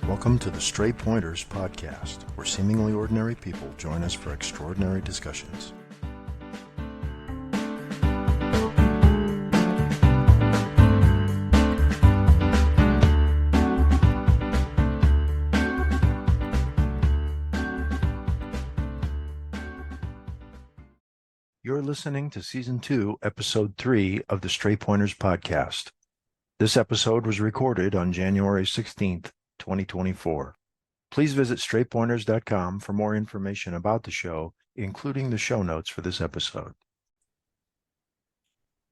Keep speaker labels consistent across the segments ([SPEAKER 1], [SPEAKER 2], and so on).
[SPEAKER 1] Welcome to the Stray Pointers podcast, where seemingly ordinary people join us for extraordinary discussions. You're listening to Season 2, Episode 3 of the Stray Pointers podcast. This episode was recorded on January 16th, 2024. Please visit straypointers.com for more information about the show, including the show notes for this episode.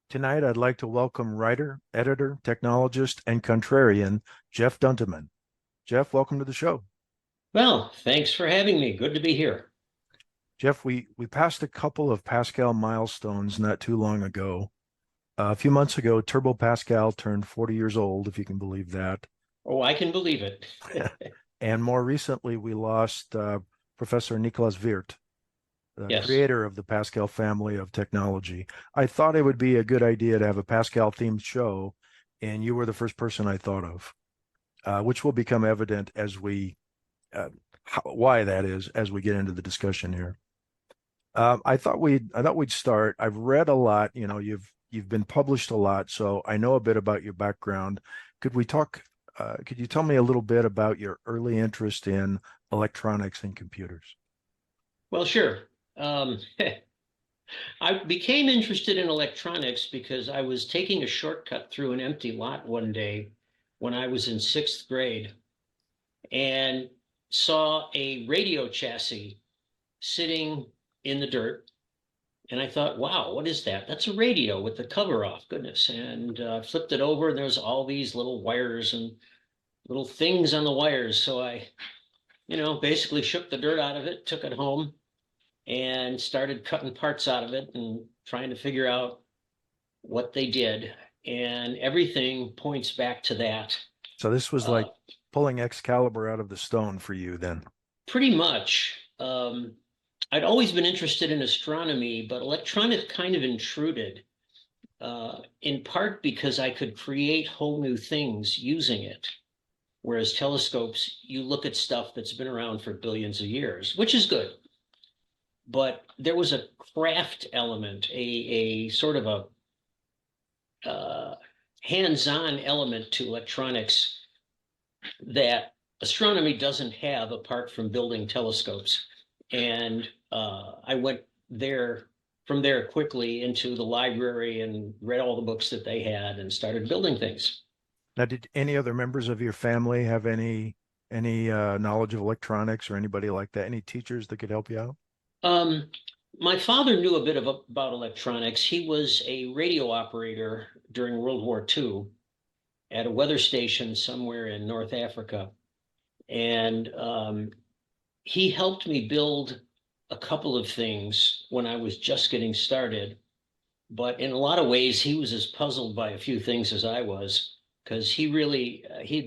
[SPEAKER 1] Tonight, I'd like to welcome writer, editor, technologist, and contrarian, Jeff Duntemann. Jeff, welcome to the show.
[SPEAKER 2] Well, thanks for having me. Good to be here.
[SPEAKER 1] Jeff, we passed a couple of Pascal milestones not too long ago. A few months ago, Turbo Pascal turned 40 years old, if you can believe that.
[SPEAKER 2] Oh, I can believe it.
[SPEAKER 1] And more recently, we lost Professor Nicolas Wirth, the
[SPEAKER 2] Yes.
[SPEAKER 1] creator of the Pascal family of technology. I thought it would be a good idea to have a Pascal-themed show, and you were the first person I thought of, which will become evident as we, why that is, as we get into the discussion here. I thought we'd start. I've read a lot. You know, you've been published a lot, so I know a bit about your background. Could you tell me a little bit about your early interest in electronics and computers?
[SPEAKER 2] Well, sure. I became interested in electronics because I was taking a shortcut through an empty lot one day when I was in 6th grade and saw a radio chassis sitting in the dirt. And I thought, wow, what is that? That's a radio with the cover off, goodness. And flipped it over, and there's all these little wires and little things on the wires. So I, basically shook the dirt out of it, took it home, and started cutting parts out of it and trying to figure out what they did. And everything points back to that.
[SPEAKER 1] So this was like pulling Excalibur out of the stone for you then.
[SPEAKER 2] Pretty much. I'd always been interested in astronomy, but electronics kind of intruded, in part because I could create whole new things using it. Whereas telescopes, you look at stuff that's been around for billions of years, which is good. But there was a craft element, a sort of a hands-on element to electronics that astronomy doesn't have apart from building telescopes. And I went from there quickly into the library and read all the books that they had and started building things.
[SPEAKER 1] Now, did any other members of your family have any knowledge of electronics or anybody like that? Any teachers that could help you out?
[SPEAKER 2] My father knew a bit about electronics. He was a radio operator during World War II at a weather station somewhere in North Africa. And he helped me build a couple of things when I was just getting started. But in a lot of ways, he was as puzzled by a few things as I was, because he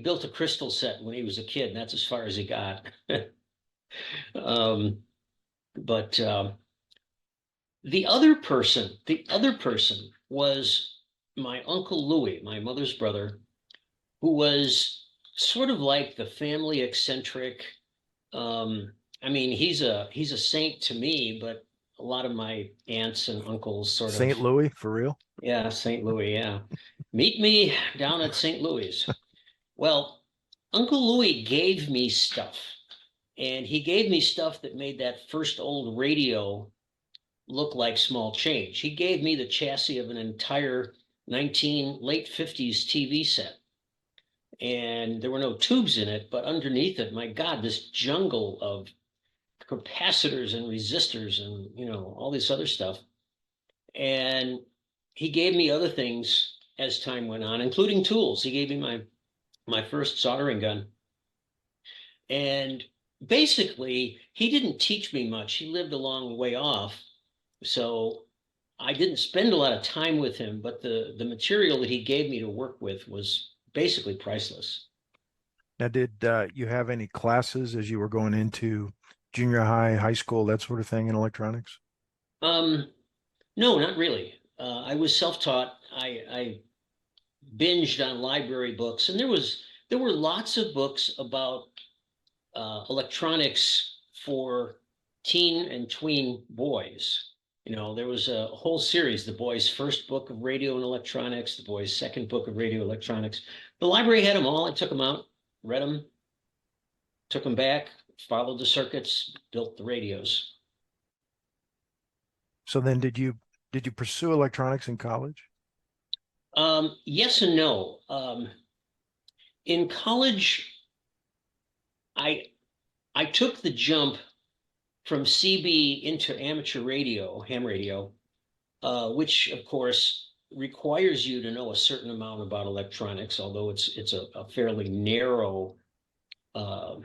[SPEAKER 2] built a crystal set when he was a kid, and that's as far as he got. But the other person was my Uncle Louis, my mother's brother, who was sort of like the family eccentric. He's a saint to me, but a lot of my aunts and uncles sort of.
[SPEAKER 1] St. Louis, for real?
[SPEAKER 2] Yeah, St. Louis, yeah. Meet me down at St. Louis. Well, Uncle Louis gave me stuff, and he gave me stuff that made that first old radio look like small change. He gave me the chassis of an entire late 50s TV set. And there were no tubes in it, but underneath it, my God, this jungle of capacitors and resistors and, all this other stuff. And he gave me other things as time went on, including tools. He gave me my first soldering gun. And basically, he didn't teach me much. He lived a long way off. So I didn't spend a lot of time with him, but the material that he gave me to work with was basically priceless.
[SPEAKER 1] Now, did you have any classes as you were going into junior high, high school, that sort of thing in electronics?
[SPEAKER 2] No, not really. I was self-taught. I binged on library books, and there was there were lots of books about electronics for teen and tween boys. You know, there was a whole series, the boys' first book of radio and electronics, the boys' second book of radio electronics. The library had them all. I took them out, read them, took them back, followed the circuits, built the radios.
[SPEAKER 1] So then did you pursue electronics in college?
[SPEAKER 2] Yes and no. In college, I I took the jump from CB into amateur radio, ham radio, which of course requires you to know a certain amount about electronics, although it's a fairly narrow uh,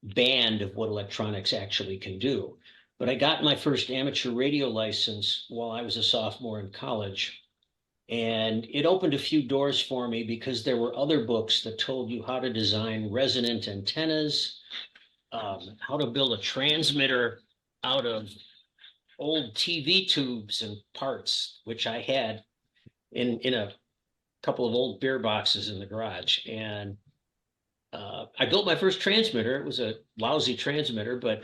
[SPEAKER 2] band of what electronics actually can do. But I got my first amateur radio license while I was a sophomore in college. And it opened a few doors for me because there were other books that told you how to design resonant antennas, how to build a transmitter out of old TV tubes and parts, which I had in a couple of old beer boxes in the garage. And I built my first transmitter. It was a lousy transmitter, but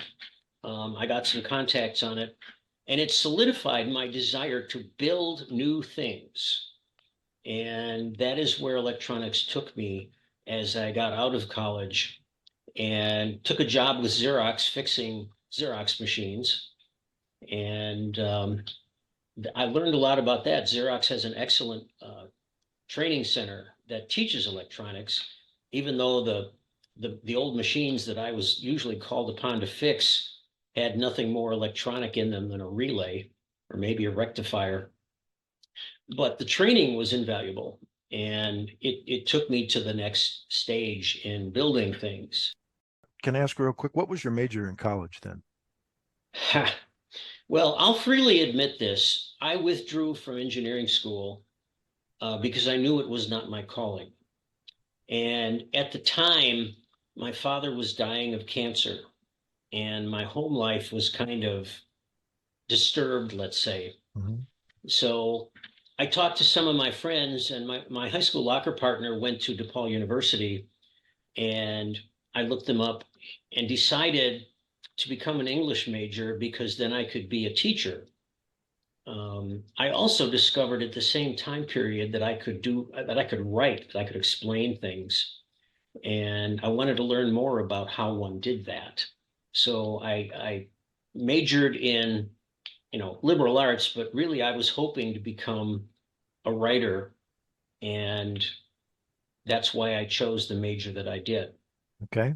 [SPEAKER 2] I got some contacts on it. And it solidified my desire to build new things. And that is where electronics took me as I got out of college and took a job with Xerox fixing Xerox machines. And I learned a lot about that. Xerox has an excellent training center that teaches electronics, even though the old machines that I was usually called upon to fix had nothing more electronic in them than a relay or maybe a rectifier. But the training was invaluable, and it took me to the next stage in building things.
[SPEAKER 1] Can I ask real quick, what was your major in college then?
[SPEAKER 2] Well, I'll freely admit this. I withdrew from engineering school because I knew it was not my calling. And at the time, my father was dying of cancer, and my home life was kind of disturbed, let's say.
[SPEAKER 1] Mhm.
[SPEAKER 2] So I talked to some of my friends, and my high school locker partner went to DePaul University, and I looked them up and decided to become an English major because then I could be a teacher. I also discovered at the same time period that I could write, that I could explain things. And I wanted to learn more about how one did that. So I majored in, liberal arts, but really I was hoping to become a writer. And that's why I chose the major that I did.
[SPEAKER 1] Okay.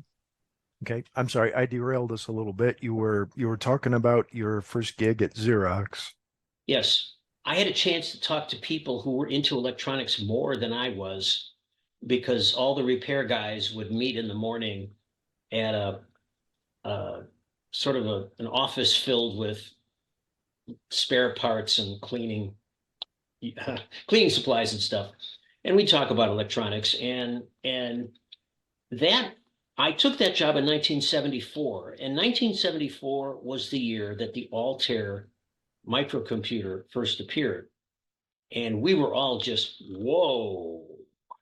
[SPEAKER 1] Okay. I'm sorry, I derailed us a little bit. You were talking about your first gig at Xerox.
[SPEAKER 2] Yes, I had a chance to talk to people who were into electronics more than I was because all the repair guys would meet in the morning at a sort of an office filled with spare parts and cleaning supplies and stuff. And we talk about electronics and that I took that job in 1974. And 1974 was the year that the Altair microcomputer first appeared. And we were all just, whoa,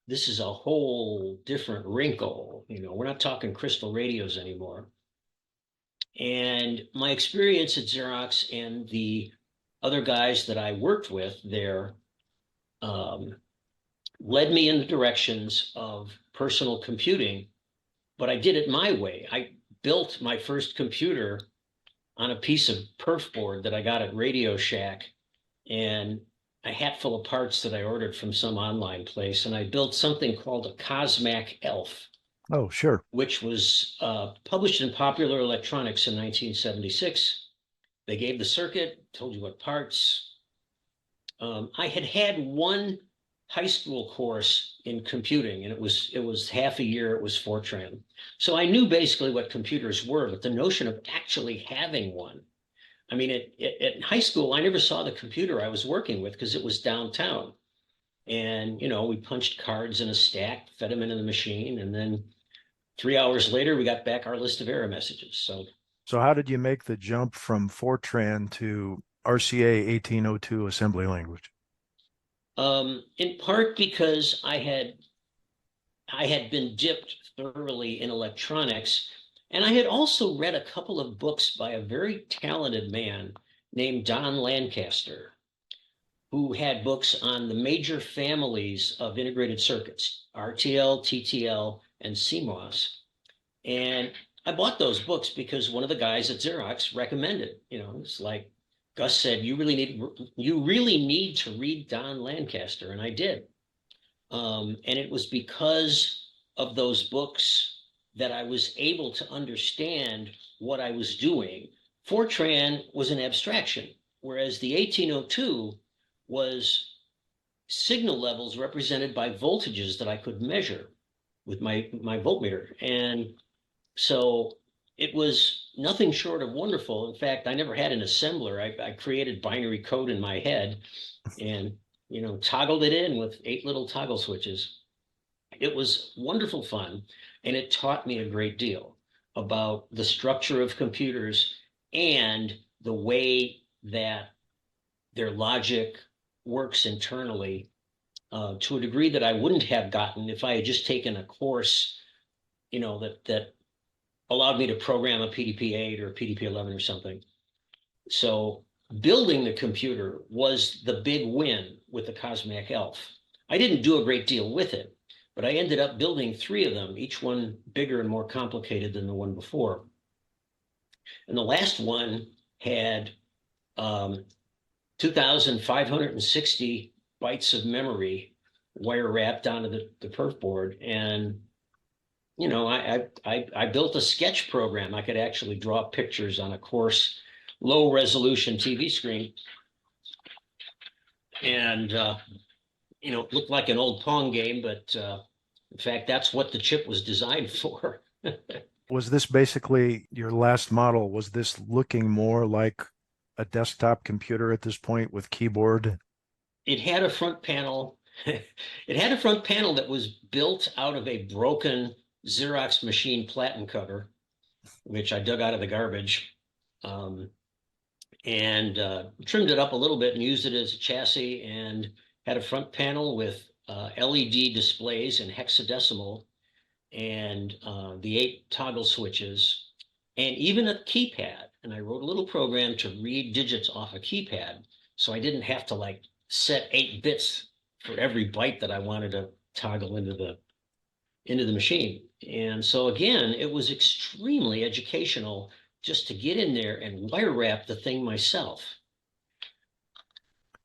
[SPEAKER 2] this is a whole different wrinkle. We're not talking crystal radios anymore. And my experience at Xerox and the other guys that I worked with there um, led me in the directions of personal computing, but I did it my way. I built my first computer on a piece of perf board that I got at Radio Shack and a hat full of parts that I ordered from some online place. And I built something called a Cosmac Elf,
[SPEAKER 1] Oh, sure.
[SPEAKER 2] which was published in Popular Electronics in 1976. They gave the circuit, told you what parts. I had had one high school course in computing, and it was half a year. It was Fortran, so I knew basically what computers were. But the notion of actually having one, I mean, at high school, I never saw the computer I was working with because it was downtown, and we punched cards in a stack, fed them into the machine, and then 3 hours later, we got back our list of error messages.
[SPEAKER 1] So how did you make the jump from Fortran to RCA 1802 assembly language?
[SPEAKER 2] In part because I I had been dipped thoroughly in electronics, and I had also read a couple of books by a very talented man named Don Lancaster, who had books on the major families of integrated circuits, RTL, TTL, and CMOS. And I bought those books because one of the guys at Xerox recommended. It's like Gus said, you really need to read Don Lancaster, and I did. And it was because of those books that I was able to understand what I was doing. Fortran was an abstraction, whereas the 1802 was signal levels represented by voltages that I could measure with my voltmeter. And so it was nothing short of wonderful. In fact, I never had an assembler. I created binary code in my head and toggled it in with 8 little toggle switches. It was wonderful fun, and it taught me a great deal about the structure of computers and the way that their logic works internally, to a degree that I wouldn't have gotten if I had just taken a course, that allowed me to program a PDP-8 or a PDP-11 or something. So building the computer was the big win with the Cosmic Elf. I didn't do a great deal with it, but I ended up building 3 of them, each one bigger and more complicated than the one before. And the last one had 2,560 bytes of memory wire wrapped onto the perf board. And I built a sketch program. I could actually draw pictures on a coarse, low resolution TV screen. And, it looked like an old Pong game, but in fact, that's what the chip was designed for.
[SPEAKER 1] Was this basically your last model? Was this looking more like a desktop computer at this point with keyboard?
[SPEAKER 2] It had a front panel. It had a front panel that was built out of a broken Xerox machine platen cover, which I dug out of the garbage, and trimmed it up a little bit and used it as a chassis, and had a front panel with LED displays in hexadecimal, and the 8 toggle switches, and even a keypad. And I wrote a little program to read digits off a keypad, so I didn't have to set 8 bits for every byte that I wanted to toggle into the machine. And so again, it was extremely educational just to get in there and wire wrap the thing myself.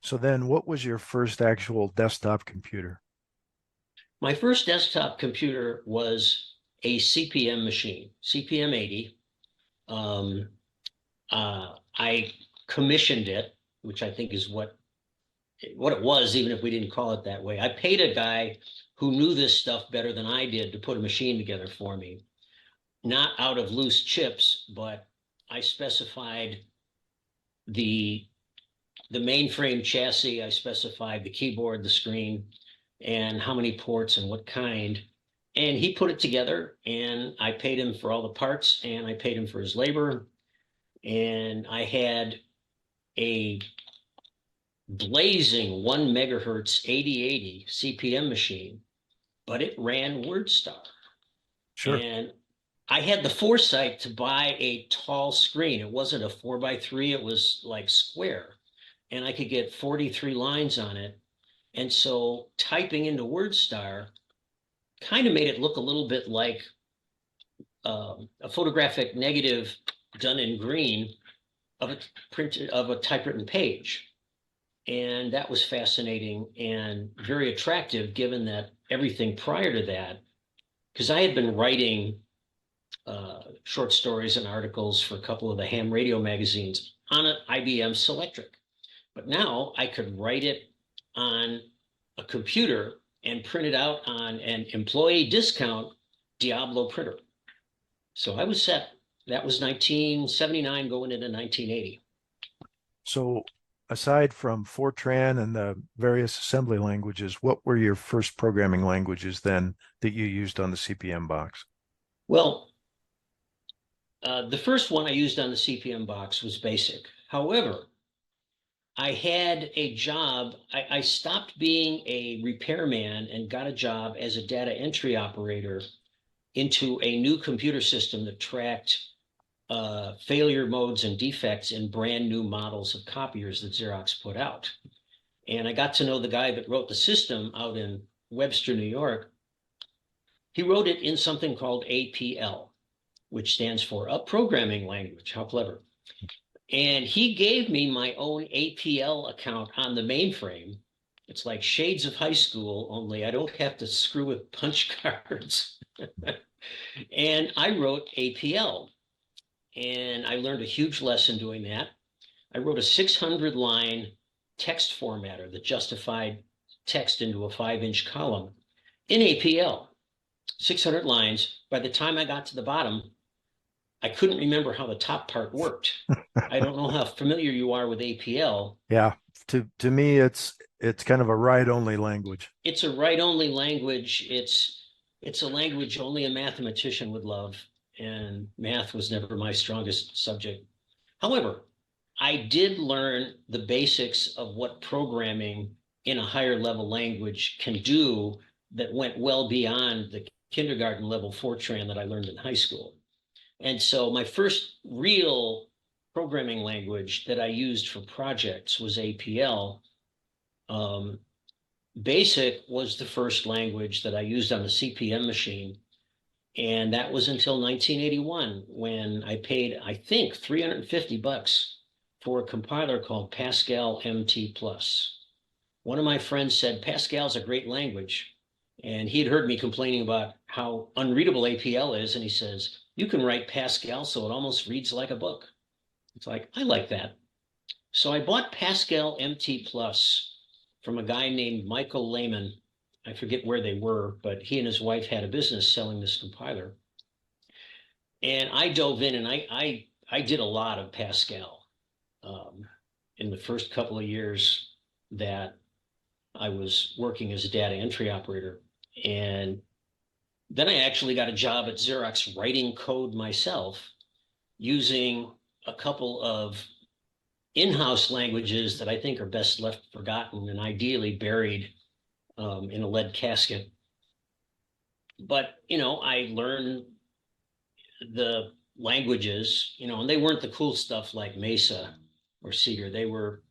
[SPEAKER 1] So then what was your first actual desktop computer?
[SPEAKER 2] My first desktop computer was a CP/M machine, CP/M 80. I commissioned it, which I think is what it was, even if we didn't call it that way. I paid a guy who knew this stuff better than I did to put a machine together for me, not out of loose chips, but I specified the mainframe chassis. I specified the keyboard, the screen, and how many ports and what kind. And he put it together, and I paid him for all the parts, and I paid him for his labor. And I had a blazing 1 megahertz 8080 CP/M machine, but it ran WordStar.
[SPEAKER 1] Sure.
[SPEAKER 2] And I had the foresight to buy a tall screen. It wasn't a 4x3, it was like square. And I could get 43 lines on it. And so typing into WordStar kind of made it look a little bit like a photographic negative done in green of a typewritten page. And that was fascinating and very attractive, given that everything prior to that, because I had been writing short stories and articles for a couple of the ham radio magazines on an IBM Selectric. But now I could write it on a computer and print it out on an employee discount Diablo printer. So I was set. That was 1979 going into 1980.
[SPEAKER 1] So aside from Fortran and the various assembly languages, what were your first programming languages then that you used on the CP/M box?
[SPEAKER 2] Well, the first one I used on the CP/M box was BASIC. However, I had a job. I stopped being a repairman and got a job as a data entry operator into a new computer system that tracked failure modes and defects in brand new models of copiers that Xerox put out. And I got to know the guy that wrote the system out in Webster, New York. He wrote it in something called APL, which stands for a programming language. How clever. And he gave me my own APL account on the mainframe. It's like shades of high school, only I don't have to screw with punch cards. And I wrote APL, and I learned a huge lesson doing that. I wrote a 600-line text formatter that justified text into a 5-inch column in APL. 600 lines. By the time I got to the bottom, I couldn't remember how the top part worked. I don't know how familiar you are with APL.
[SPEAKER 1] Yeah. To me, it's kind of a write-only language.
[SPEAKER 2] It's a write-only language. It's a language only a mathematician would love, and math was never my strongest subject. However, I did learn the basics of what programming in a higher level language can do that went well beyond the kindergarten level Fortran that I learned in high school. And so my first real programming language that I used for projects was APL. BASIC was the first language that I used on the CP/M machine. And that was until 1981 when I paid, I think, $350 for a compiler called Pascal MT Plus. One of my friends said, Pascal's a great language. And he had heard me complaining about how unreadable APL is. And he says, you can write Pascal so it almost reads like a book. It's like, I like that. So I bought Pascal MT Plus from a guy named Michael Lehman. I forget where they were, but he and his wife had a business selling this compiler. And I dove in and I did a lot of Pascal in the first couple of years that I was working as a data entry operator. And then I actually got a job at Xerox writing code myself using a couple of in-house languages that I think are best left forgotten and ideally buried in a lead casket. But, I learned the languages, and they weren't the cool stuff like Mesa or Cedar. They were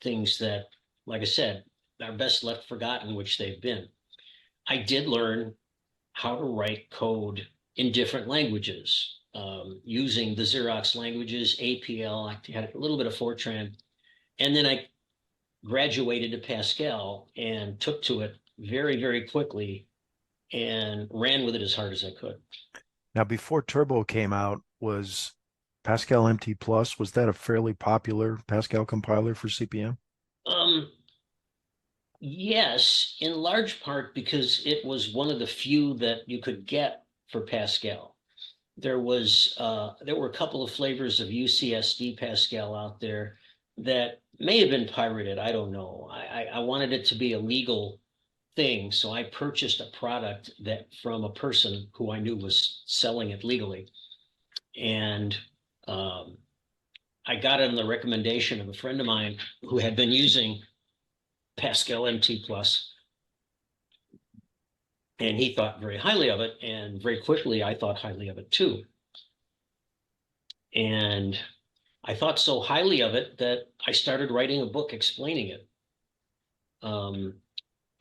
[SPEAKER 2] things that, like I said, are best left forgotten, which they've been. I did learn how to write code in different languages using the Xerox languages, APL. I had a little bit of Fortran. And then I graduated to Pascal and took to it very, very quickly and ran with it as hard as I could.
[SPEAKER 1] Now, before Turbo came out, was Pascal MT Plus, was that a fairly popular Pascal compiler for CP/M?
[SPEAKER 2] Yes, in large part because it was one of the few that you could get for Pascal. There were a couple of flavors of UCSD Pascal out there that may have been pirated. I don't know. I wanted it to be a legal thing, so I purchased a product that from a person who I knew was selling it legally, and I got it on the recommendation of a friend of mine who had been using Pascal MT Plus, and he thought very highly of it, and very quickly I thought highly of it too. And I thought so highly of it that I started writing a book explaining it.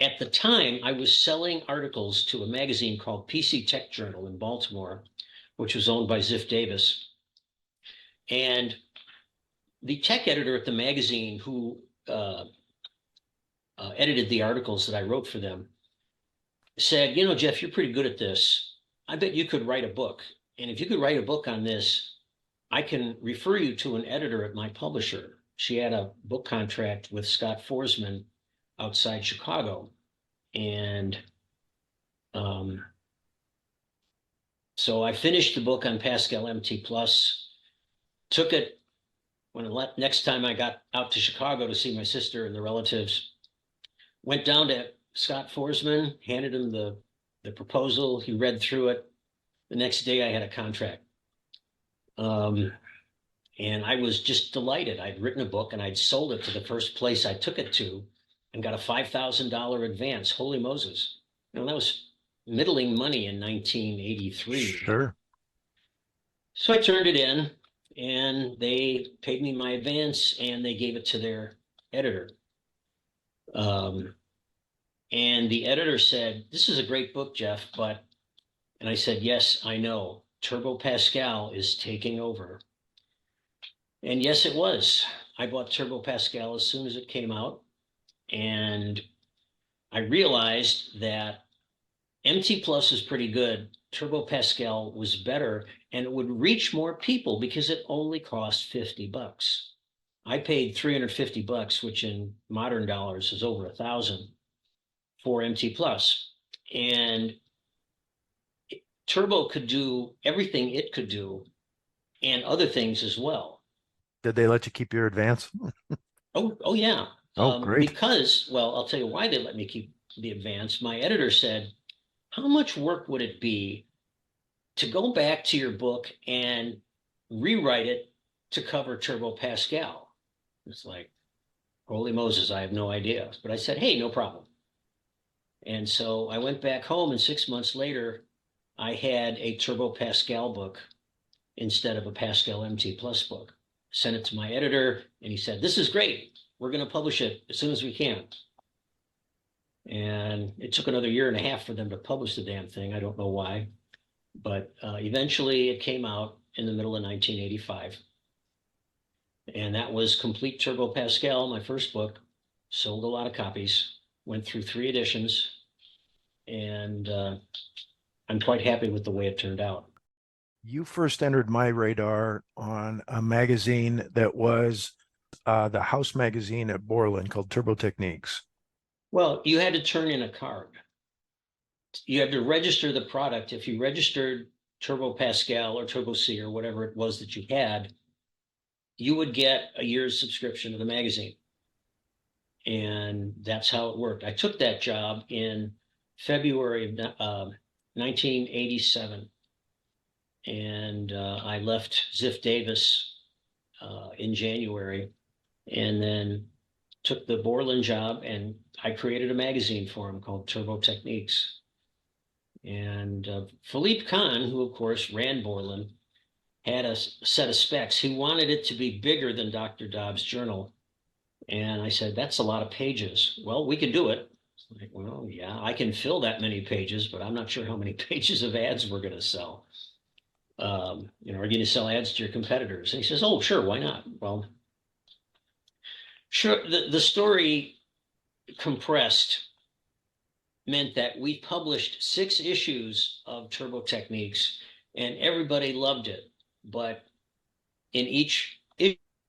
[SPEAKER 2] At the time, I was selling articles to a magazine called PC Tech Journal in Baltimore, which was owned by Ziff Davis. And the tech editor at the magazine who edited the articles that I wrote for them said, Jeff, you're pretty good at this. I bet you could write a book. And if you could write a book on this, I can refer you to an editor at my publisher. She had a book contract with Scott Forsman outside Chicago. And so I finished the book on Pascal MT Plus, took it next time I got out to Chicago to see my sister and the relatives, went down to Scott Forsman, handed him the proposal. He read through it. The next day I had a contract. And I was just delighted. I'd written a book and I'd sold it to the first place I took it to and got a $5,000 advance. Holy Moses. You know, that was middling money in 1983.
[SPEAKER 1] Sure.
[SPEAKER 2] So I turned it in and they paid me my advance and they gave it to their editor. And the editor said, "This is a great book, Jeff, but," and I said, "Yes, I know. Turbo Pascal is taking over." And yes, it was. I bought Turbo Pascal as soon as it came out. And I realized that MT Plus is pretty good. Turbo Pascal was better and it would reach more people because it only cost $50. I paid $350, which in modern dollars is over 1,000 for MT Plus. And Turbo could do everything it could do and other things as well.
[SPEAKER 1] Did they let you keep your advance?
[SPEAKER 2] Oh yeah.
[SPEAKER 1] Oh, great.
[SPEAKER 2] Because, well, I'll tell you why they let me keep the advance. My editor said, "How much work would it be to go back to your book and rewrite it to cover Turbo Pascal?" It's like, holy Moses, I have no idea. But I said, "Hey, no problem." And so I went back home, and 6 months later, I had a Turbo Pascal book instead of a Pascal MT Plus book. Sent it to my editor, and he said, "This is great. We're going to publish it as soon as we can." And it took another year and a half for them to publish the damn thing. I don't know why. But eventually it came out in the middle of 1985. And that was Complete Turbo Pascal, my first book. Sold a lot of copies, went through 3 editions, and I'm quite happy with the way it turned out.
[SPEAKER 1] You first entered my radar on a magazine that was the house magazine at Borland called Turbo Techniques.
[SPEAKER 2] Well, you had to turn in a card. You had to register the product. If you registered Turbo Pascal or Turbo C or whatever it was that you had, you would get a year's subscription to the magazine. And that's how it worked. I took that job in February of 1987. And I left Ziff Davis in January and then took the Borland job and I created a magazine for him called Turbo Techniques. And Philippe Kahn, who of course ran Borland, had a set of specs. He wanted it to be bigger than Dr. Dobbs Journal. And I said, "That's a lot of pages." "Well, we can do it." Like, well, yeah, I can fill that many pages, but I'm not sure how many pages of ads we're going to sell. Are you going to sell ads to your competitors? And he says, "Oh, sure, why not?" Well, sure. The story compressed meant that we published 6 issues of Turbo Techniques and everybody loved it. But in each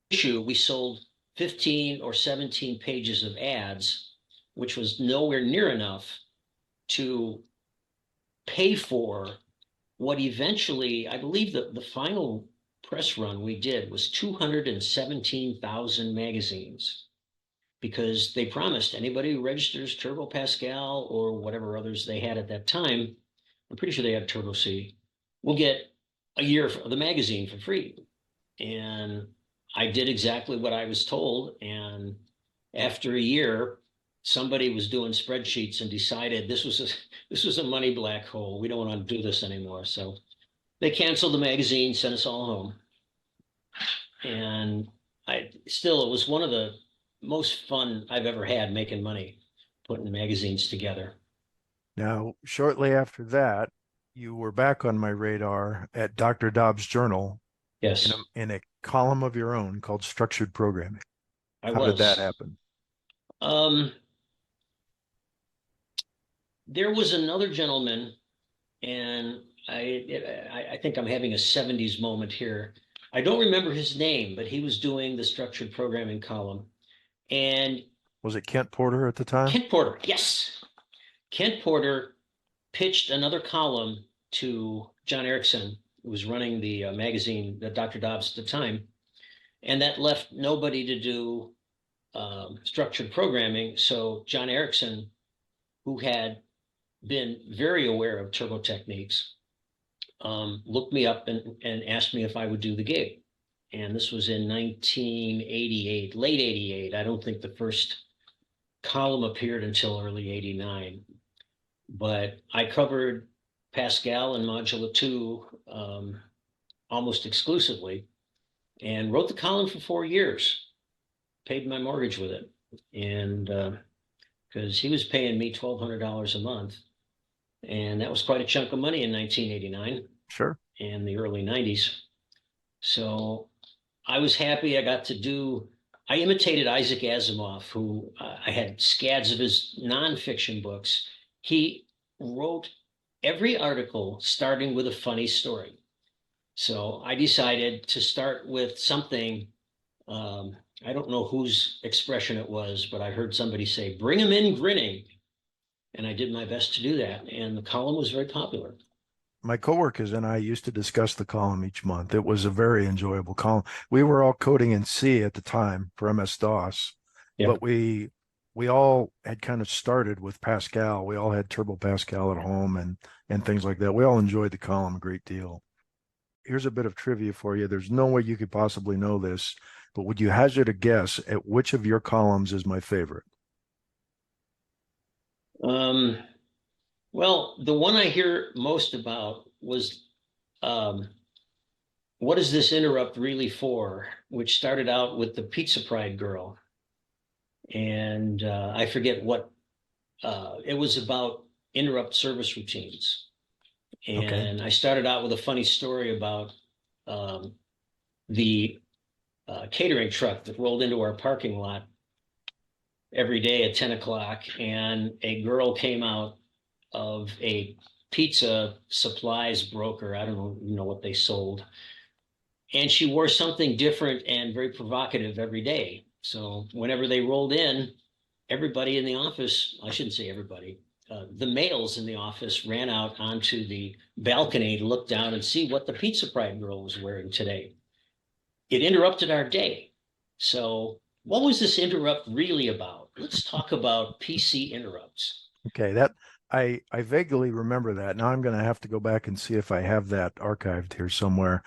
[SPEAKER 2] issue, we sold 15 or 17 pages of ads, which was nowhere near enough to pay for what eventually, I believe the final press run we did was 217,000 magazines, because they promised anybody who registers Turbo Pascal or whatever others they had at that time, I'm pretty sure they had Turbo C, will get a year of the magazine for free. And I did exactly what I was told. And after a year, somebody was doing spreadsheets and decided this was a money black hole. We don't want to do this anymore. So they canceled the magazine, sent us all home. And it was one of the most fun I've ever had making money, putting magazines together.
[SPEAKER 1] Now, shortly after that, you were back on my radar at Dr. Dobbs Journal
[SPEAKER 2] Yes,
[SPEAKER 1] in a column of your own called Structured Programming.
[SPEAKER 2] I
[SPEAKER 1] How did that
[SPEAKER 2] was.
[SPEAKER 1] happen?
[SPEAKER 2] There was another gentleman, and I think I'm having a 70s moment here. I don't remember his name, but he was doing the structured programming column. And
[SPEAKER 1] Was it Kent Porter at the time?
[SPEAKER 2] Kent Porter, yes. Kent Porter pitched another column to John Erickson, who was running the magazine, Dr. Dobbs at the time. And that left nobody to do structured programming. So John Erickson, who had been very aware of Turbo Techniques, looked me up and asked me if I would do the gig. and this was in 1988, late 88. I don't think the first column appeared until early 89. But I covered Pascal and Modula 2 almost exclusively and wrote the column for 4 years, paid my mortgage with it. And because he was paying me $1,200 a month. And that was quite a chunk of money in 1989
[SPEAKER 1] Sure.
[SPEAKER 2] and the early 90s. So I was happy I got to I imitated Isaac Asimov, who I had scads of his nonfiction books. He wrote every article starting with a funny story. So I decided to start with something. I don't know whose expression it was, but I heard somebody say, "Bring him in grinning." And I did my best to do that. And the column was very popular.
[SPEAKER 1] My coworkers and I used to discuss the column each month. It was a very enjoyable column. We were all coding in C at the time for MS-DOS,
[SPEAKER 2] Yeah.
[SPEAKER 1] but we all had kind of started with Pascal. We all had Turbo Pascal at home and things like that. We all enjoyed the column a great deal. Here's a bit of trivia for you. There's no way you could possibly know this, but would you hazard a guess at which of your columns is my favorite?
[SPEAKER 2] Well, the one I hear most about was what is this interrupt really for? Which started out with the Pizza Pride girl. And I forget what it was about interrupt service routines.
[SPEAKER 1] Okay.
[SPEAKER 2] And I started out with a funny story about the catering truck that rolled into our parking lot every day at 10 o'clock, and a girl came out of a pizza supplies broker. I don't know what they sold. And she wore something different and very provocative every day. So whenever they rolled in, everybody in the office, I shouldn't say everybody, the males in the office ran out onto the balcony to look down and see what the Pizza Pride girl was wearing today. It interrupted our day. So what was this interrupt really about? Let's talk about PC interrupts.
[SPEAKER 1] Okay, that I vaguely remember that. Now I'm going to have to go back and see if I have that archived here somewhere.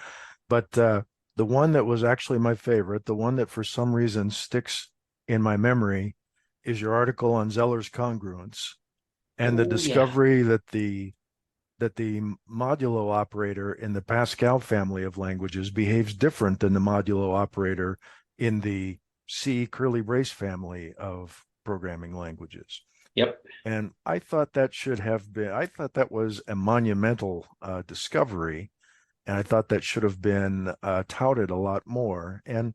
[SPEAKER 1] But the one that was actually my favorite, the one that for some reason sticks in my memory, is your article on Zeller's congruence and the
[SPEAKER 2] Oh, yeah.
[SPEAKER 1] discovery that the modulo operator in the Pascal family of languages behaves different than the modulo operator in the C curly brace family of programming languages.
[SPEAKER 2] Yep.
[SPEAKER 1] And I thought that I thought that was a monumental discovery. And I thought that should have been touted a lot more. And,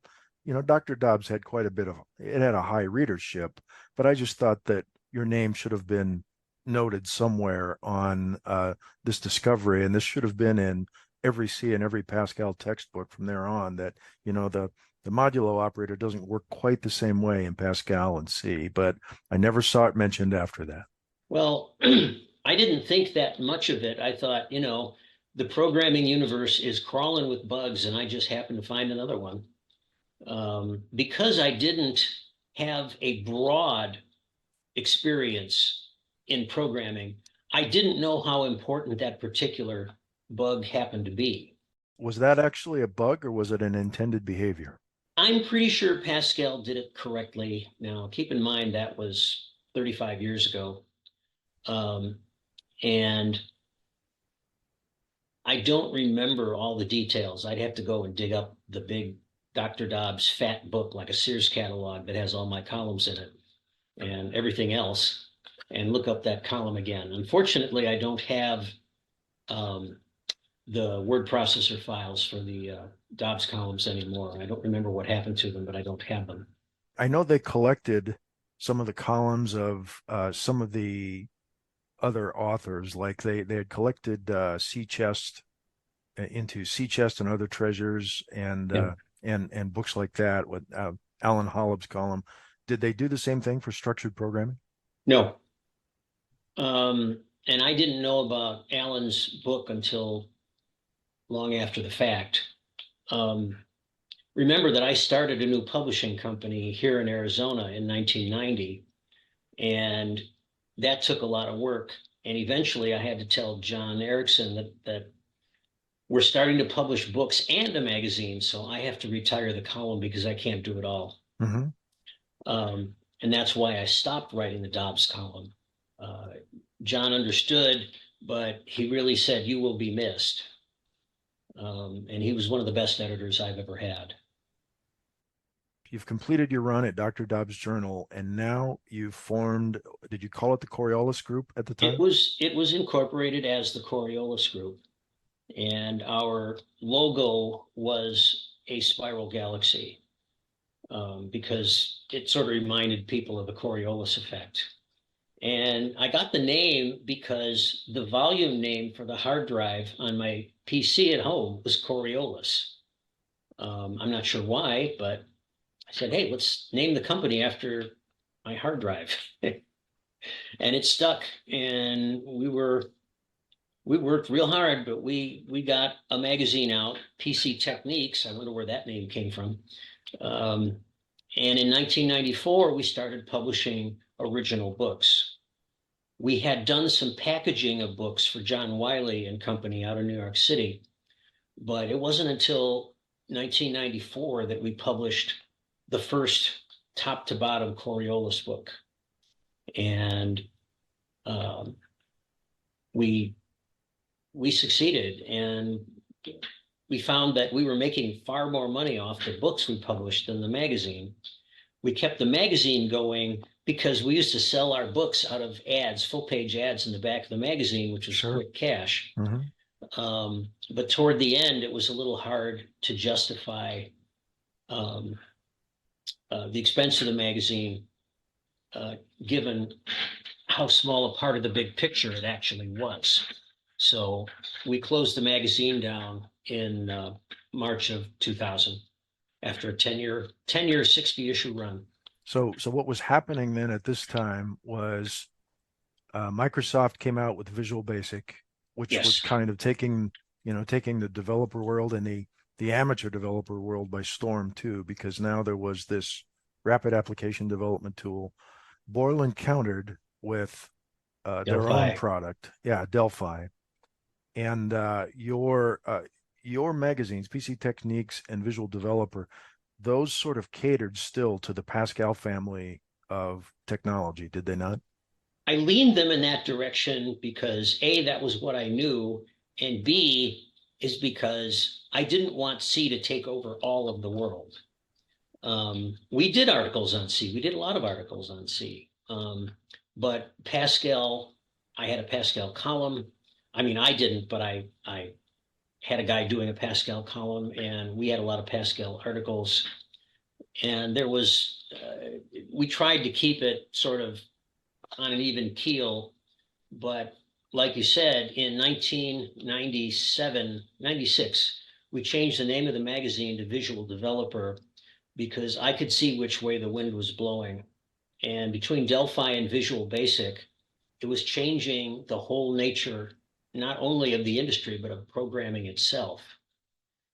[SPEAKER 1] Dr. Dobbs had it had a high readership, but I just thought that your name should have been noted somewhere on this discovery. And this should have been in every C and every Pascal textbook from there on, that, the modulo operator doesn't work quite the same way in Pascal and C, but I never saw it mentioned after that.
[SPEAKER 2] Well, I didn't think that much of it. I thought, the programming universe is crawling with bugs, and I just happened to find another one. Because I didn't have a broad experience in programming, I didn't know how important that particular bug happened to be.
[SPEAKER 1] Was that actually a bug or was it an intended behavior?
[SPEAKER 2] I'm pretty sure Pascal did it correctly. Now, keep in mind that was 35 years ago. And I don't remember all the details. I'd have to go and dig up the big Dr. Dobbs fat book, like a Sears catalog that has all my columns in it and everything else, and look up that column again. Unfortunately, I don't have the word processor files for the Dobbs columns anymore. I don't remember what happened to them, but I don't have them.
[SPEAKER 1] I know they collected some of the columns of some of the other authors, like they had collected Sea Chest into Sea Chest and Other Treasures and
[SPEAKER 2] Yeah.
[SPEAKER 1] And books like that with Alan Holub's column. Did they do the same thing for structured programming?
[SPEAKER 2] No. And I didn't know about Alan's book until long after the fact. Remember that I started a new publishing company here in Arizona in 1990, and that took a lot of work. And eventually I had to tell John Erickson that we're starting to publish books and a magazine, so I have to retire the column because I can't do it all.
[SPEAKER 1] Mm-hmm.
[SPEAKER 2] And that's why I stopped writing the Dobbs column. John understood, but he really said, "You will be missed." And he was one of the best editors I've ever had.
[SPEAKER 1] You've completed your run at Dr. Dobbs Journal, and now you've formed, did you call it the Coriolis Group at the time?
[SPEAKER 2] It was incorporated as the Coriolis Group, and our logo was a spiral galaxy, because it sort of reminded people of the Coriolis effect. And I got the name because the volume name for the hard drive on my PC at home was Coriolis. I'm not sure why, but I said, hey, let's name the company after my hard drive. And it stuck. And we worked real hard, but we got a magazine out, PC Techniques. I wonder where that name came from. And in 1994, we started publishing original books. We had done some packaging of books for John Wiley and Company out of New York City, but it wasn't until 1994 that we published the first top to bottom Coriolis book. And we succeeded, and we found that we were making far more money off the books we published than the magazine. We kept the magazine going because we used to sell our books out of ads, full page ads in the back of the magazine, which was quick cash.
[SPEAKER 1] Mm-hmm.
[SPEAKER 2] But toward the end, it was a little hard to justify the expense of the magazine, given how small a part of the big picture it actually was. So we closed the magazine down in March of 2000 after a 10-year, 60-issue run.
[SPEAKER 1] So what was happening then at this time was Microsoft came out with Visual Basic, which was kind of taking the developer world and the amateur developer world by storm too, because now there was this rapid application development tool. Borland countered with their own product, Delphi, and your magazines, PC Techniques and Visual Developer, those sort of catered still to the Pascal family of technology, did they not?
[SPEAKER 2] I leaned them in that direction because A, that was what I knew, and B, is because I didn't want C to take over all of the world. We did articles on C. We did a lot of articles on C. But Pascal, I had a Pascal column. I mean, I didn't, but I had a guy doing a Pascal column, and we had a lot of Pascal articles. And there was, we tried to keep it sort of on an even keel, but like you said, in 1997, 96, we changed the name of the magazine to Visual Developer because I could see which way the wind was blowing. And between Delphi and Visual Basic, it was changing the whole nature, not only of the industry, but of programming itself.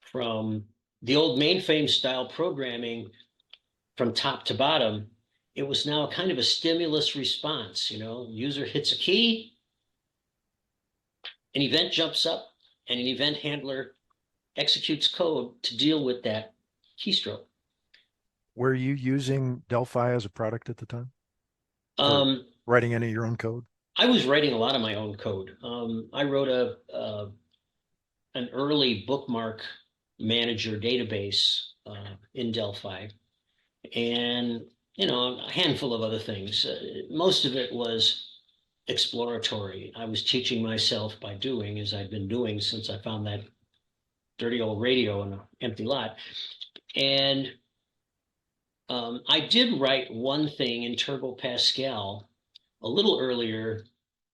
[SPEAKER 2] From the old mainframe style programming from top to bottom, it was now kind of a stimulus response. User hits a key, an event jumps up, and an event handler executes code to deal with that keystroke.
[SPEAKER 1] Were you using Delphi as a product at the time? Writing any of your own code?
[SPEAKER 2] I was writing a lot of my own code. I wrote an early bookmark manager database in Delphi, and a handful of other things. Most of it was exploratory. I was teaching myself by doing, as I've been doing since I found that dirty old radio in an empty lot. And I did write one thing in Turbo Pascal a little earlier,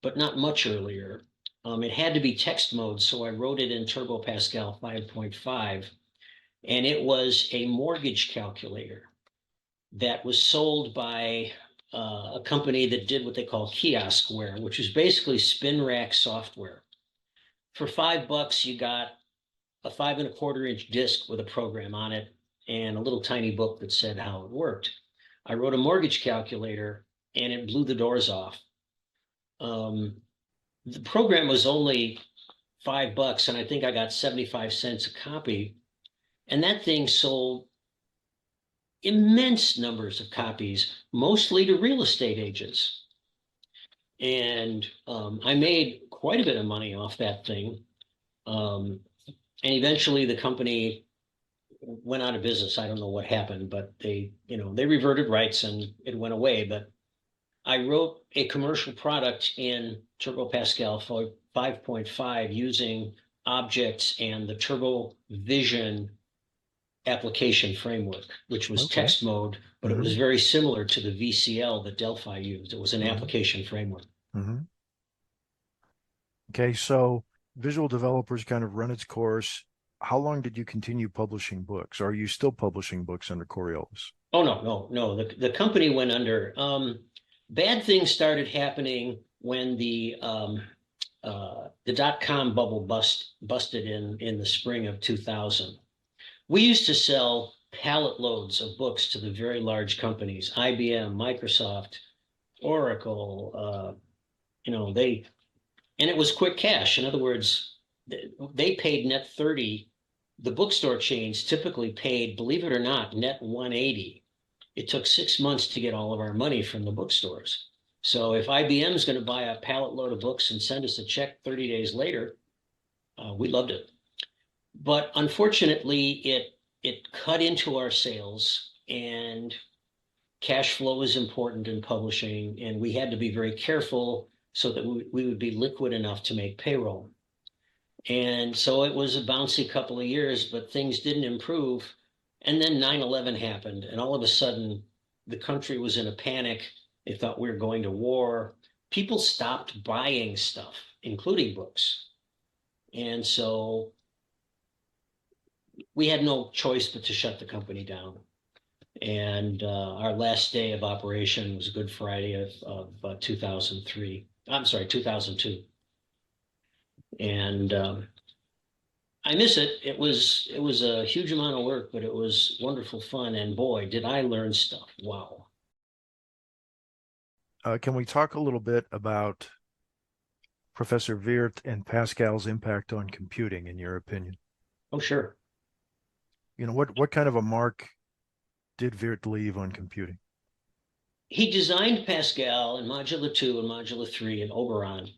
[SPEAKER 2] but not much earlier. It had to be text mode, so I wrote it in Turbo Pascal 5.5, and it was a mortgage calculator that was sold by a company that did what they call kioskware, which is basically spin rack software. For $5, you got a 5 1/4 inch disc with a program on it and a little tiny book that said how it worked. I wrote a mortgage calculator, and it blew the doors off. The program was only $5, and I think I got 75 cents a copy. And that thing sold immense numbers of copies, mostly to real estate agents. And I made quite a bit of money off that thing. And eventually the company went out of business. I don't know what happened, but they reverted rights and it went away. But I wrote a commercial product in Turbo Pascal 5.5 using objects and the Turbo Vision application framework, which was text mode, but it was very similar to the VCL that Delphi used. It was an application framework.
[SPEAKER 1] Okay, so Visual Developers kind of run its course. How long did you continue publishing books? Are you still publishing books under Coriolis?
[SPEAKER 2] Oh, no. The company went under. Bad things started happening when the dot-com bubble busted in the spring of 2000. We used to sell pallet loads of books to the very large companies, IBM, Microsoft, Oracle, and it was quick cash. In other words, they paid net 30. The bookstore chains typically paid, believe it or not, net 180. It took 6 months to get all of our money from the bookstores. So if IBM is going to buy a pallet load of books and send us a check 30 days later, we loved it. But unfortunately, it cut into our sales, and cash flow is important in publishing, and we had to be very careful so that we would be liquid enough to make payroll. And so it was a bouncy couple of years, but things didn't improve. And then 9/11 happened, and all of a sudden, the country was in a panic. They thought we were going to war. People stopped buying stuff, including books. And so we had no choice but to shut the company down. And our last day of operation was Good Friday of 2003. I'm sorry, 2002. And I miss it. It was a huge amount of work, but it was wonderful fun. And boy, did I learn stuff. Wow.
[SPEAKER 1] Can we talk a little bit about Professor Weert and Pascal's impact on computing, in your opinion?
[SPEAKER 2] Oh, sure.
[SPEAKER 1] What kind of a mark did Weert leave on computing?
[SPEAKER 2] He designed Pascal in Modula 2 and Modula 3 in Oberon.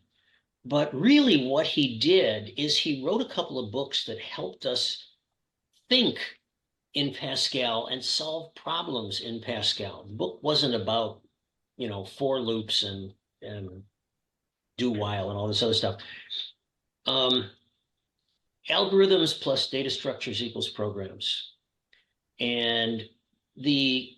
[SPEAKER 2] But really what he did is he wrote a couple of books that helped us think in Pascal and solve problems in Pascal. The book wasn't about, for loops and do while and all this other stuff. Algorithms plus data structures equals programs. And that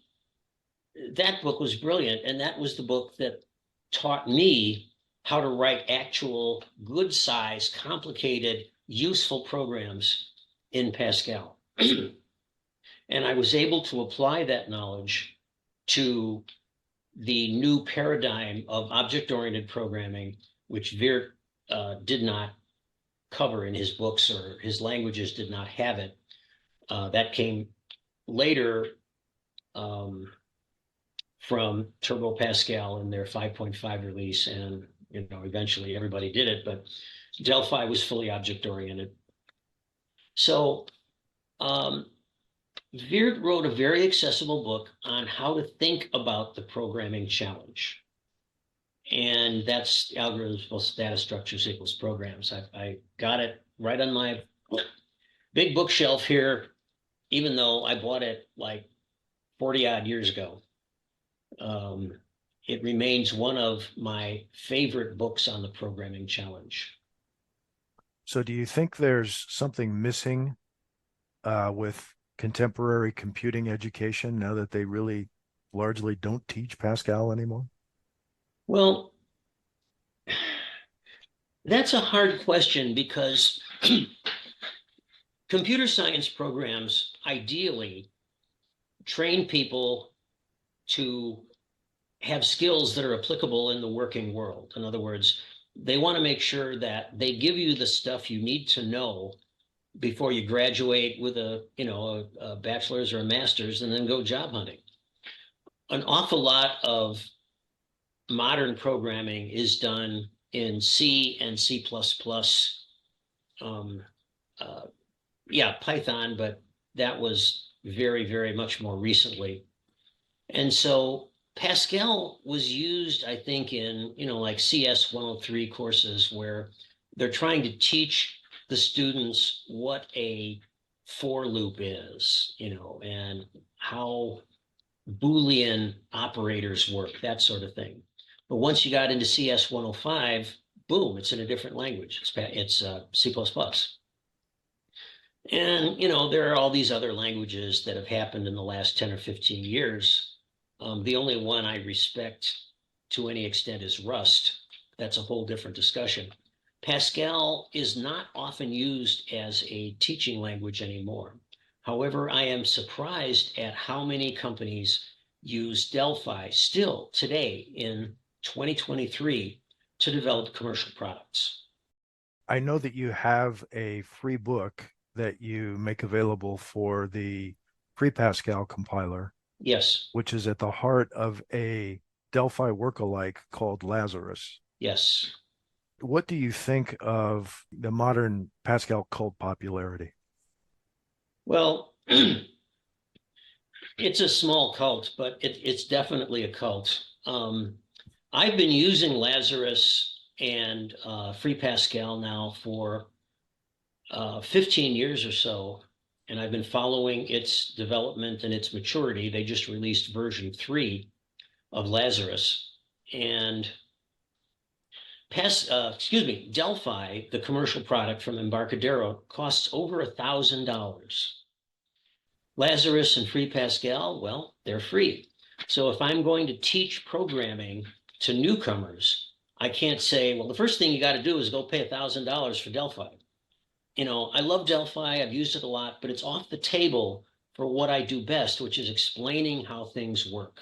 [SPEAKER 2] book was brilliant. And that was the book that taught me how to write actual good size, complicated, useful programs in Pascal. And I was able to apply that knowledge to the new paradigm of object-oriented programming, which Weert did not cover in his books, or his languages did not have it. That came later from Turbo Pascal in their 5.5 release, and eventually everybody did it, but Delphi was fully object-oriented. So Weert wrote a very accessible book on how to think about the programming challenge. And that's algorithms plus data structures equals programs. I got it right on my big bookshelf here, even though I bought it like 40 odd years ago. It remains one of my favorite books on the programming challenge.
[SPEAKER 1] So do you think there's something missing with contemporary computing education now that they really largely don't teach Pascal anymore?
[SPEAKER 2] Well, that's a hard question, because computer science programs ideally train people to have skills that are applicable in the working world. In other words, they want to make sure that they give you the stuff you need to know before you graduate with a bachelor's or a master's and then go job hunting. An awful lot of modern programming is done in C and C++, Python, but that was very, very much more recently. And so Pascal was used, I think, in, like CS 103 courses where they're trying to teach the students what a for loop is, and how Boolean operators work, that sort of thing. But once you got into CS 105, boom, it's in a different language. It's C++. And, there are all these other languages that have happened in the last 10 or 15 years. The only one I respect to any extent is Rust. That's a whole different discussion. Pascal is not often used as a teaching language anymore. However, I am surprised at how many companies use Delphi still today in 2023 to develop commercial products.
[SPEAKER 1] I know that you have a free book that you make available for the FreePascal compiler.
[SPEAKER 2] Yes.
[SPEAKER 1] Which is at the heart of a Delphi work-alike called Lazarus.
[SPEAKER 2] Yes.
[SPEAKER 1] What do you think of the modern Pascal cult popularity?
[SPEAKER 2] Well, it's a small cult, but it's definitely a cult. I've been using Lazarus and FreePascal now for 15 years or so, and I've been following its development and its maturity. They just released version 3 of Lazarus, and Delphi, the commercial product from Embarcadero, costs over $1,000. Lazarus and FreePascal, well, they're free. So if I'm going to teach programming to newcomers, I can't say, well, the first thing you got to do is go pay $1,000 for Delphi. I love Delphi, I've used it a lot, but it's off the table for what I do best, which is explaining how things work.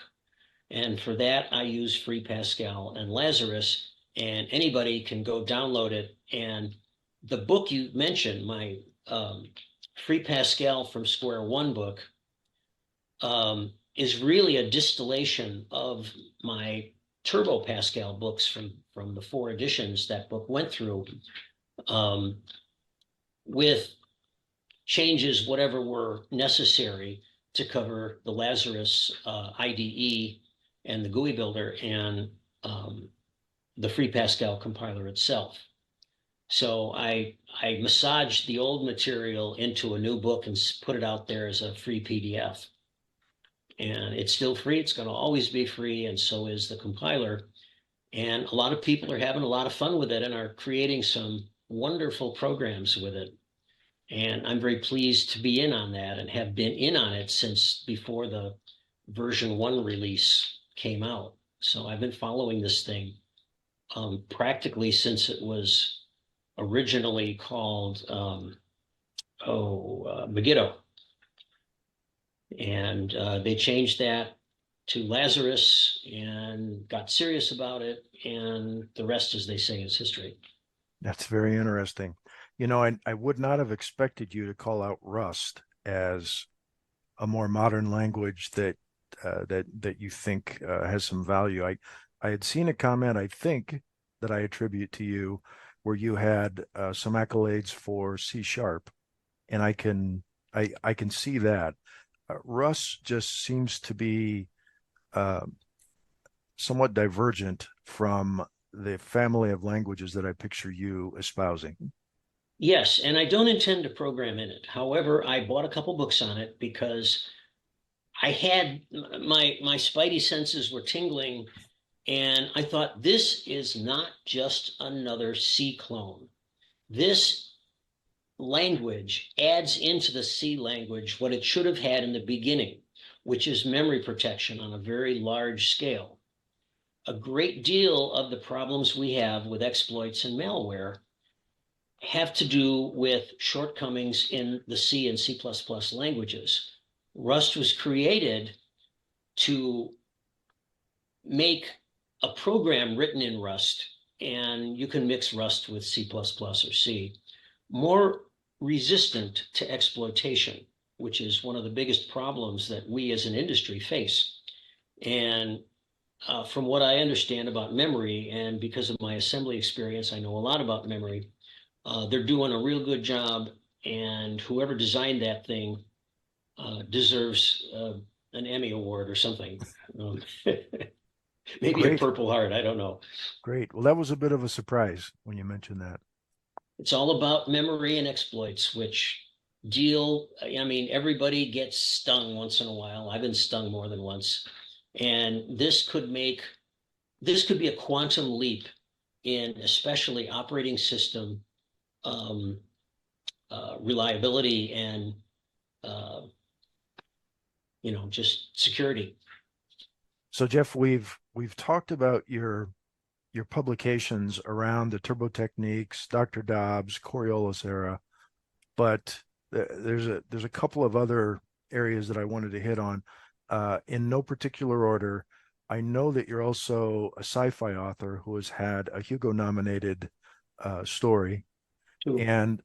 [SPEAKER 2] And for that, I use FreePascal and Lazarus, and anybody can go download it. And the book you mentioned, my FreePascal from Square One book, is really a distillation of my Turbo Pascal books from the 4 editions that book went through, with changes whatever were necessary to cover the Lazarus IDE and the GUI builder and the FreePascal compiler itself. So I massaged the old material into a new book and put it out there as a free PDF. And it's still free. It's going to always be free, and so is the compiler. And a lot of people are having a lot of fun with it and are creating some wonderful programs with it. And I'm very pleased to be in on that and have been in on it since before the version 1 release came out. So I've been following this thing practically since it was originally called Megiddo. And they changed that to Lazarus and got serious about it. And the rest, as they say, is history.
[SPEAKER 1] That's very interesting. I would not have expected you to call out Rust as a more modern language that you think has some value. I had seen a comment, I think, that I attribute to you, where you had some accolades for C#, and I can see that. Rust just seems to be somewhat divergent from the family of languages that I picture you espousing.
[SPEAKER 2] Yes, and I don't intend to program in it. However, I bought a couple books on it because I had my spidey senses were tingling, and I thought, this is not just another C clone. This language adds into the C language what it should have had in the beginning, which is memory protection on a very large scale. A great deal of the problems we have with exploits and malware have to do with shortcomings in the C and C++ languages. Rust was created to make a program written in Rust, and you can mix Rust with C++ or C, more resistant to exploitation, which is one of the biggest problems that we as an industry face. And from what I understand about memory, and because of my assembly experience, I know a lot about memory. They're doing a real good job, and whoever designed that thing deserves an Emmy award or something. Um, maybe a
[SPEAKER 1] Great,
[SPEAKER 2] Purple Heart. I don't know.
[SPEAKER 1] great. Well, that was a bit of a surprise when you mentioned that.
[SPEAKER 2] It's all about memory and exploits, which I mean, everybody gets stung once in a while. I've been stung more than once. And this could be a quantum leap in especially operating system um, reliability and uh, just security.
[SPEAKER 1] So, Jeff, we've talked about your publications around the Turbo Techniques, Dr. Dobbs, Coriolis era, but there's a couple of other areas that I wanted to hit on. In no particular order, I know that you're also a sci-fi author who has had a Hugo nominated story
[SPEAKER 2] Too.
[SPEAKER 1] and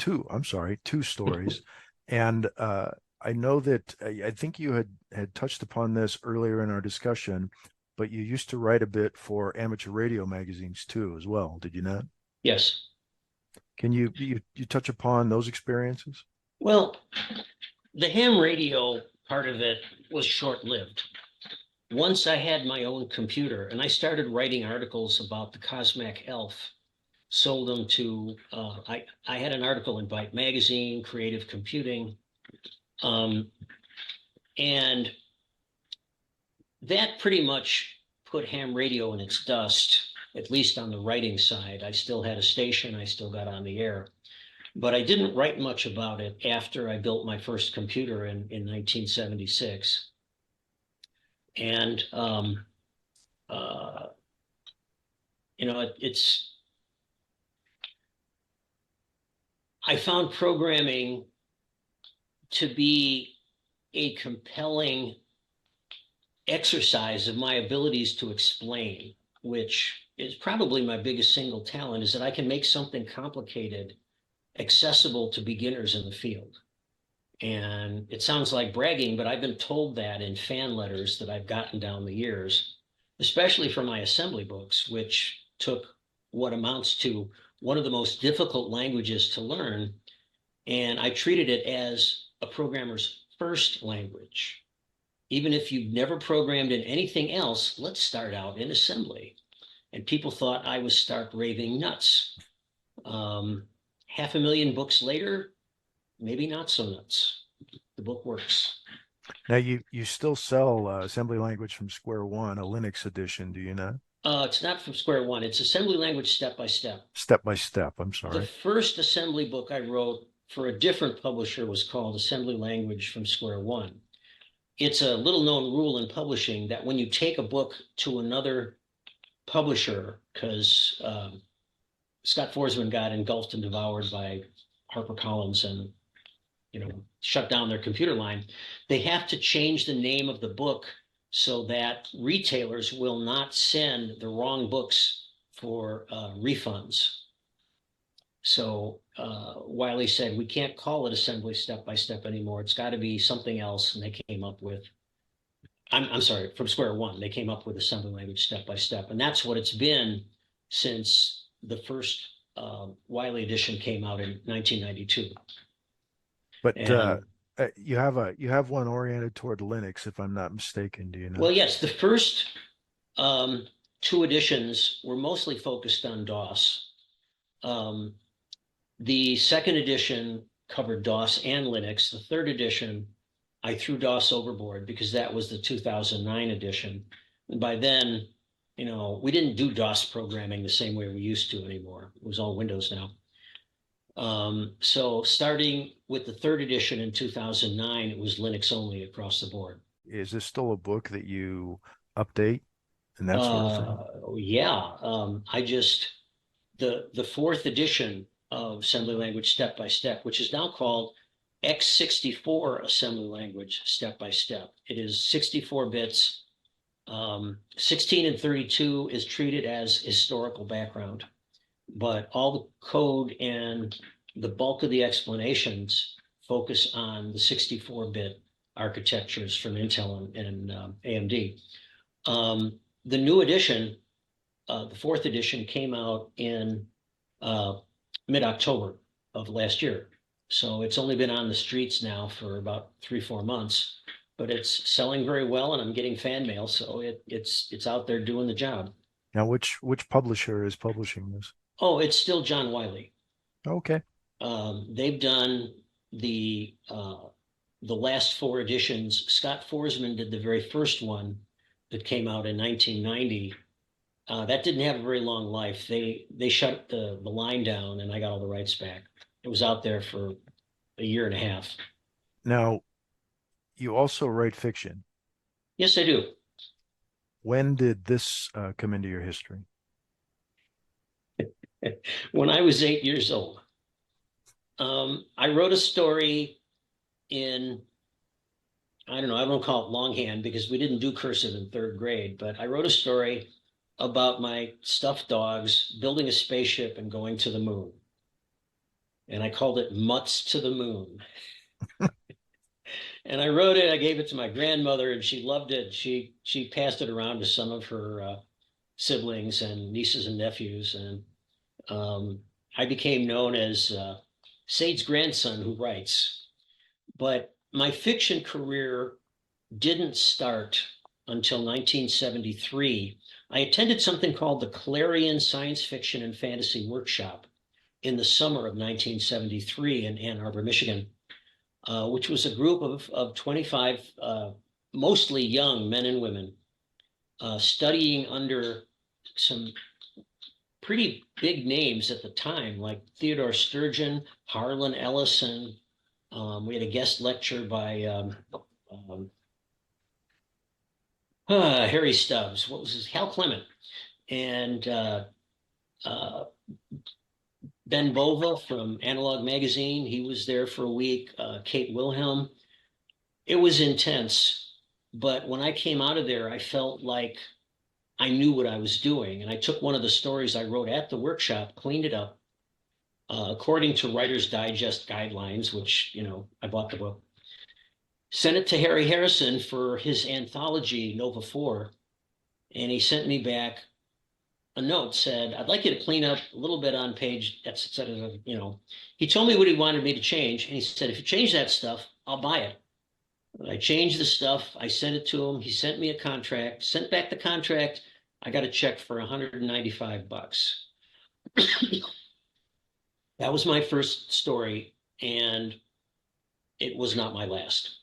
[SPEAKER 1] two stories. And I know that I think you had touched upon this earlier in our discussion, but you used to write a bit for amateur radio magazines too, as well, did you not?
[SPEAKER 2] Yes.
[SPEAKER 1] Can you touch upon those experiences?
[SPEAKER 2] Well, the ham radio part of it was short-lived. Once I had my own computer and I started writing articles about the Cosmac Elf, sold them to, I had an article in Byte Magazine, Creative Computing, um, and that pretty much put ham radio in its dust, at least on the writing side. I still had a station, I still got on the air, but I didn't write much about it after I built my first computer in 1976. And, uh, it's, I found programming to be a compelling exercise of my abilities to explain, which is probably my biggest single talent, is that I can make something complicated accessible to beginners in the field. And it sounds like bragging, but I've been told that in fan letters that I've gotten down the years, especially for my assembly books, which took what amounts to one of the most difficult languages to learn. And I treated it as a programmer's first language. Even if you've never programmed in anything else, let's start out in assembly. And people thought I was stark raving nuts. 500,000 books later, maybe not so nuts. The book works.
[SPEAKER 1] Now you still sell assembly language from Square One, a Linux edition, do you not?
[SPEAKER 2] It's not from square one. It's assembly language step by step.
[SPEAKER 1] Step by step, I'm
[SPEAKER 2] The
[SPEAKER 1] sorry.
[SPEAKER 2] first assembly book I wrote for a different publisher was called Assembly Language from Square One. It's a little known rule in publishing that when you take a book to another publisher, because Scott Forsman got engulfed and devoured by HarperCollins and shut down their computer line, they have to change the name of the book so that retailers will not send the wrong books for refunds. So Wiley said, we can't call it assembly step by step anymore. It's got to be something else. And they came up with, I'm sorry, from square one, they came up with assembly language step by step. And that's what it's been since the first Wiley edition came out in 1992.
[SPEAKER 1] But
[SPEAKER 2] And
[SPEAKER 1] you have one oriented toward Linux, if I'm not mistaken, do you know?
[SPEAKER 2] well, yes, the first two editions were mostly focused on DOS. Um, the second edition covered DOS and Linux. The third edition, I threw DOS overboard because that was the 2009 edition. And by then, we didn't do DOS programming the same way we used to anymore. It was all Windows now. So starting with the third edition in 2009, it was Linux only across the board.
[SPEAKER 1] Is this still a book that you update and that sort of thing?
[SPEAKER 2] Yeah, the fourth edition of assembly language step by step, which is now called X64 assembly language step by step. It is 64 bits. 16 and 32 is treated as historical background, but all the code and the bulk of the explanations focus on the 64-bit architectures from Intel and AMD. The new edition, the fourth edition, came out in mid-October of last year. So it's only been on the streets now for about 3-4 months, but it's selling very well, and I'm getting fan mail, so it's out there doing the job.
[SPEAKER 1] Now, which publisher is publishing this?
[SPEAKER 2] Oh, it's still John Wiley.
[SPEAKER 1] Okay.
[SPEAKER 2] They've done the last 4 editions. Scott Forsman did the very first one that came out in 1990. That didn't have a very long life. They shut the line down, and I got all the rights back. It was out there for a year and a half.
[SPEAKER 1] Now, you also write fiction.
[SPEAKER 2] Yes, I do.
[SPEAKER 1] When did this come into your history?
[SPEAKER 2] When I was 8 years old, I wrote a story in, I don't know, I don't call it longhand because we didn't do cursive in 3rd grade, but I wrote a story about my stuffed dogs building a spaceship and going to the moon. And I called it Mutts to the Moon. And I wrote it, I gave it to my grandmother, and she loved it. She passed it around to some of her siblings and nieces and nephews. And I became known as Sade's grandson who writes. But my fiction career didn't start until 1973. I attended something called the Clarion Science Fiction and Fantasy Workshop in the summer of 1973 in Ann Arbor, Michigan, which was a group of 25, mostly young men and women, studying under some pretty big names at the time, like Theodore Sturgeon, Harlan Ellison. We had a guest lecture by Harry Stubbs. What was his? Hal Clement. And Ben Bova from Analog Magazine. He was there for a week. Kate Wilhelm. It was intense. But when I came out of there, I felt like I knew what I was doing. And I took one of the stories I wrote at the workshop, cleaned it up, according to Writer's Digest guidelines, which, I bought the book, sent it to Harry Harrison for his anthology, Nova 4. And he sent me back a note, said, I'd like you to clean up a little bit on page, etc. He told me what he wanted me to change. And he said, if you change that stuff, I'll buy it. And I changed the stuff. I sent it to him. He sent me a contract, sent back the contract. I got a check for $195. That was my first story, and it was not my last.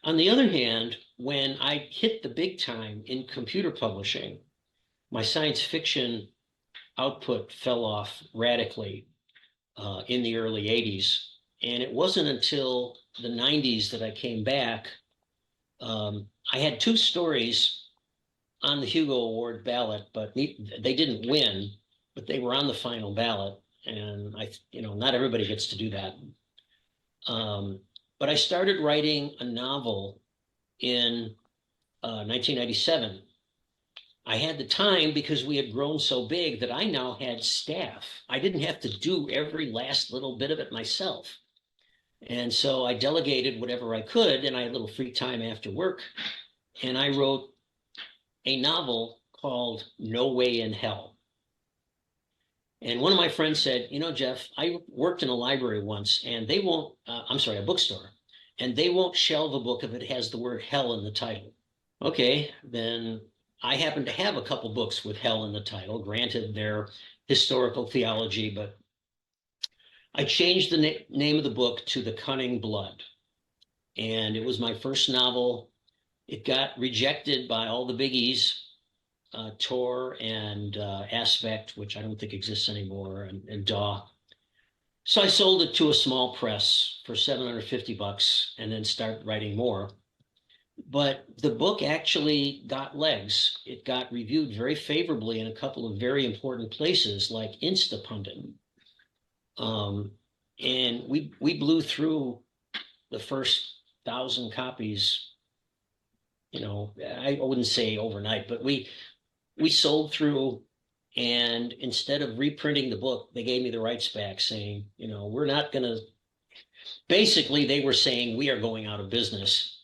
[SPEAKER 2] On the other hand, when I hit the big time in computer publishing, my science fiction output fell off radically in the early 80s. And it wasn't until the 90s that I came back. I had 2 stories on the Hugo Award ballot, but they didn't win, but they were on the final ballot. And not everybody gets to do that. But I started writing a novel in 1997. I had the time because we had grown so big that I now had staff. I didn't have to do every last little bit of it myself. And so I delegated whatever I could, and I had a little free time after work. And I wrote a novel called No Way in Hell. And one of my friends said, Jeff, I worked in a library once, and they won't, a bookstore, and they won't shelve a book if it has the word hell in the title. Okay, then I happen to have a couple books with hell in the title. Granted, they're historical theology, but I changed the name of the book to The Cunning Blood. And it was my first novel. It got rejected by all the biggies, Tor and Aspect, which I don't think exists anymore, and DAW. So I sold it to a small press for $750 and then started writing more. But the book actually got legs. It got reviewed very favorably in a couple of very important places like Instapundit. And we blew through the first 1,000 copies, I wouldn't say overnight, but we sold through, and instead of reprinting the book, they gave me the rights back saying, we're not going to, basically they were saying we are going out of business.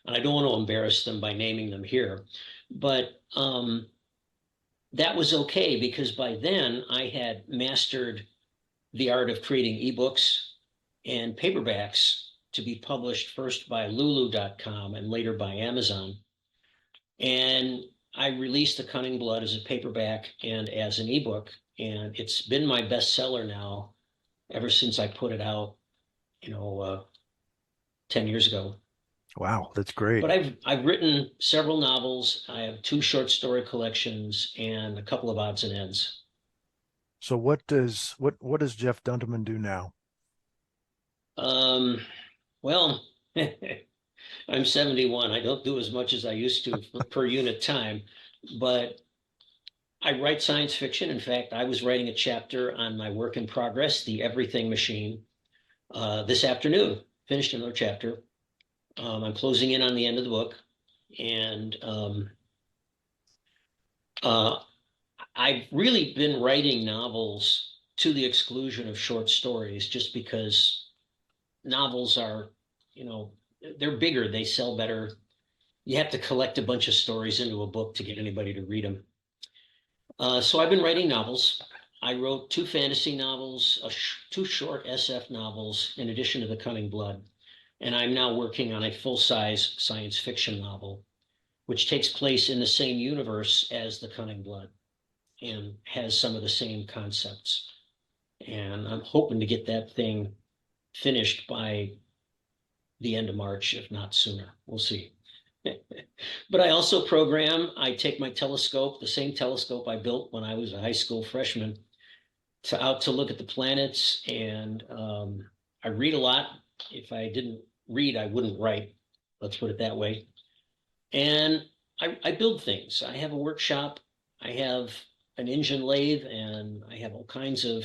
[SPEAKER 2] And I don't want to embarrass them by naming them here, but that was okay because by then I had mastered the art of creating ebooks and paperbacks to be published first by lulu.com and later by Amazon. And I released The Cunning Blood as a paperback and as an ebook. And it's been my bestseller now ever since I put it out, 10 years ago.
[SPEAKER 1] Wow, that's great.
[SPEAKER 2] But I've written several novels. I have 2 short story collections and a couple of odds and ends.
[SPEAKER 1] So what does Jeff Duntemann do now?
[SPEAKER 2] Well, I'm 71. I don't do as much as I used to per unit time, but I write science fiction. In fact, I was writing a chapter on my work in progress, The Everything Machine, this afternoon. Finished another chapter. I'm closing in on the end of the book, and I've really been writing novels to the exclusion of short stories, just because novels are, they're bigger, they sell better. You have to collect a bunch of stories into a book to get anybody to read them. So I've been writing novels. I wrote 2 fantasy novels, 2 short SF novels, in addition to The Cunning Blood. And I'm now working on a full-size science fiction novel, which takes place in the same universe as The Cunning Blood and has some of the same concepts. And I'm hoping to get that thing finished by the end of March, if not sooner. We'll see. But I also program. I take my telescope, the same telescope I built when I was a high school freshman, out to look at the planets. And I read a lot. If I didn't read, I wouldn't write. Let's put it that way. And I build things. I have a workshop. I have an engine lathe, and I have all kinds of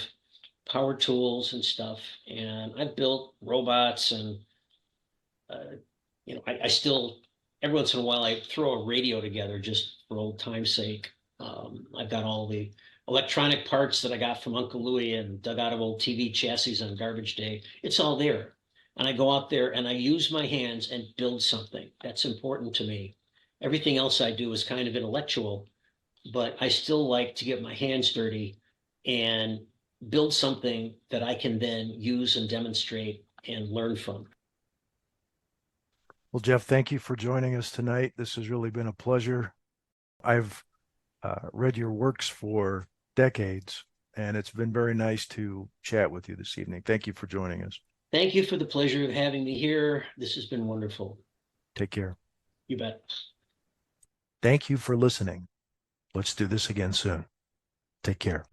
[SPEAKER 2] power tools and stuff. And I've built robots, and I still, every once in a while, I throw a radio together just for old time's sake. I've got all the electronic parts that I got from Uncle Louie and dug out of old TV chassis on garbage day. It's all there. And I go out there and I use my hands and build something. That's important to me. Everything else I do is kind of intellectual, but I still like to get my hands dirty and build something that I can then use and demonstrate and learn from.
[SPEAKER 1] Well, Jeff, thank you for joining us tonight. This has really been a pleasure. I've read your works for decades, and it's been very nice to chat with you this evening. Thank you for joining us.
[SPEAKER 2] Thank you for the pleasure of having me here. This has been wonderful.
[SPEAKER 1] Take care.
[SPEAKER 2] You bet.
[SPEAKER 1] Thank you for listening. Let's do this again soon. Take care.